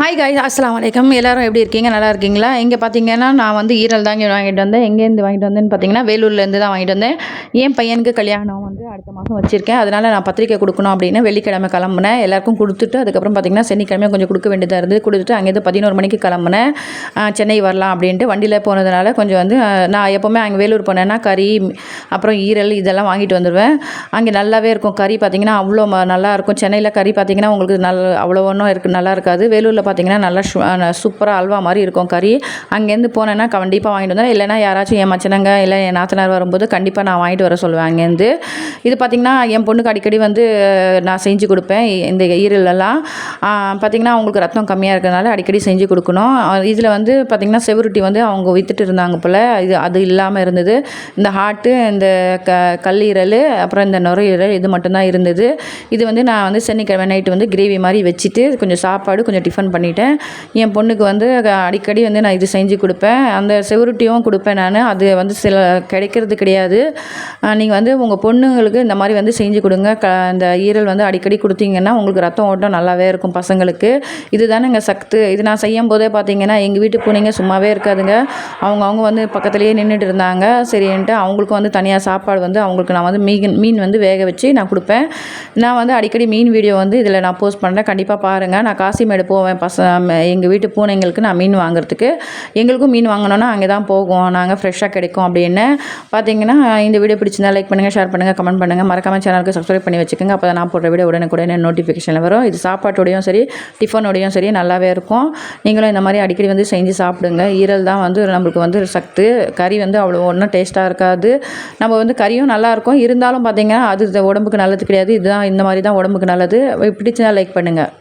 Hi guys, அஸ்ஸலாமு அலைக்கும். எல்லாரும் எப்படி இருக்கீங்க? நல்லா இருக்கீங்களா? இங்கே பார்த்தீங்கன்னா நான் வந்து ஈரல் தாங்க வாங்கிட்டு வந்தேன். எங்கேருந்து வாங்கிட்டு வந்தேன்னு பார்த்தீங்கன்னா வேலூர்லேருந்து தான் வாங்கிட்டு வந்தேன். என் பையனுக்கு கல்யாணம் வந்து அடுத்த மாதம் வச்சுருக்கேன். அதனால் நான் பத்திரிக்கை கொடுக்கணும் அப்படின்னு வெள்ளிக்கிழமை கிளம்புனேன். எல்லாருக்கும் கொடுத்துட்டு அதுக்கப்புறம் பார்த்தீங்கன்னா சனிக்கிழமை கொஞ்சம் கொடுக்க வேண்டியதாக இருந்தது. கொடுத்துட்டு அங்கேருந்து 11 மணிக்கு கிளம்புனேன். சென்னை வரலாம் அப்படின்ட்டு வண்டியில் போனதுனால கொஞ்சம் வந்து நான் எப்போவுமே அங்கே வேலூர் போனேன்னா கறி அப்புறம் ஈரல் இதெல்லாம் வாங்கிட்டு வந்துடுவேன். அங்கே நல்லாவே இருக்கும். கறி பார்த்தீங்கன்னா அவ்வளோ நல்லாயிருக்கும். சென்னையில் கறி பார்த்தீங்கன்னா உங்களுக்கு அவ்வளோ ஒன்றும் நல்லா இருக்காது. வேலூரில் பார்த்தீங்கன்னா நல்லா சூப்பராக அல்வா மாதிரி இருக்கும் கறி. அங்கேருந்து போனேன்னா கண்டிப்பாக வாங்கிட்டு வந்தேன். இல்லைனா யாராச்சும் என் மச்சனங்க இல்லை என் நாத்தனார் வரும்போது கண்டிப்பாக நான் வாங்கிட்டு வர சொல்லுவேன் அங்கேருந்து. இது பார்த்திங்கன்னா என் பொண்ணுக்கு அடிக்கடி வந்து நான் செஞ்சு கொடுப்பேன். இந்த ஈரலெல்லாம் பார்த்திங்கன்னா அவங்களுக்கு ரத்தம் கம்மியாக இருக்கிறதுனால அடிக்கடி செஞ்சு கொடுக்கணும். இதில் வந்து பார்த்திங்கன்னா செவருட்டி வந்து அவங்க விற்றுட்டு இருந்தாங்க போல். அது இல்லாமல் இருந்தது. இந்த ஹார்ட்டு, இந்த கல்லீரல், அப்புறம் இந்த நுரையீரல் இது மட்டும்தான் இருந்தது. இது வந்து நான் வந்து சனிக்கிழமை நைட்டு வந்து கிரேவி மாதிரி வச்சுட்டு கொஞ்சம் சாப்பாடு கொஞ்சம் டிஃபன் பண்ணிட்டேன். என் பொண்ணுக்கு வந்து அடிக்கடி வந்து நான் இது செஞ்சு கொடுப்பேன். அந்த செவருட்டியும் கொடுப்பேன் நான். அது வந்து சில கிடைக்கிறது கிடையாது. நீங்கள் வந்து உங்கள் பொண்ணுங்களுக்கு இந்த மாதிரி வந்து செஞ்சு கொடுங்க. இந்த ஈரல் வந்து அடிக்கடி கொடுத்தீங்கன்னா உங்களுக்கு ரத்தம் ஓட்டம் நல்லாவே இருக்கும் பசங்களுக்கு. இது தானேங்க சத்து. இது நான் செய்யும் போதே பார்த்தீங்கன்னா எங்கள் வீட்டு பூனைங்க சும்மாவே இருக்காதுங்க. அவங்க வந்து பக்கத்துலேயே நின்றுட்டு இருந்தாங்க. சரின்ட்டு அவங்களுக்கும் வந்து தனியாக சாப்பாடு வந்து அவங்களுக்கு நான் வந்து மீன் வந்து வேக வச்சு நான் கொடுப்பேன். நான் வந்து அடிக்கடி மீன் வீடியோ வந்து இதில் நான் போஸ்ட் பண்ணுறேன். கண்டிப்பாக பாருங்கள். நான் காசிமேடு போவேன் எங்கள் வீட்டு பூனைங்களுக்கு நான் மீன் வாங்குறதுக்கு. எங்களுக்கும் மீன் வாங்கினோன்னா அங்கே தான் போகும். நாங்கள் ஃப்ரெஷ்ஷாக கிடைக்கும் அப்படின்னு பார்த்தீங்கன்னா. இந்த வீடியோ பிடிச்சிருந்தா லைக் பண்ணுங்கள், ஷேர் பண்ணுங்கள், கமெண்ட் பண்ணுங்கள். மறக்காமல் சேனலுக்கு சப்ஸ்கிரைப் பண்ணி வச்சுக்கோங்க. அப்போ தான் நான் போடுற வீடியோ உடனே நோட்டிஃபிகேஷனில் வரும். இது சாப்பாட்டோடையும் சரி டிஃபனோடையும் சரி நல்லாவே இருக்கும். நீங்களும் இந்த மாதிரி அடிக்கடி வந்து செஞ்சு சாப்பிடுங்க. ஈரல் தான் வந்து நம்மளுக்கு வந்து சத்து. கறி வந்து அவ்வளோ ஒன்றும் டேஸ்ட்டாக இருக்காது. நம்ம வந்து கறியும் நல்லாயிருக்கும். இருந்தாலும் பார்த்தீங்கன்னா அது உடம்புக்கு நல்லது கிடையாது. இதுதான் இந்த மாதிரி தான் உடம்புக்கு நல்லது. பிடிச்சதா லைக் பண்ணுங்கள்.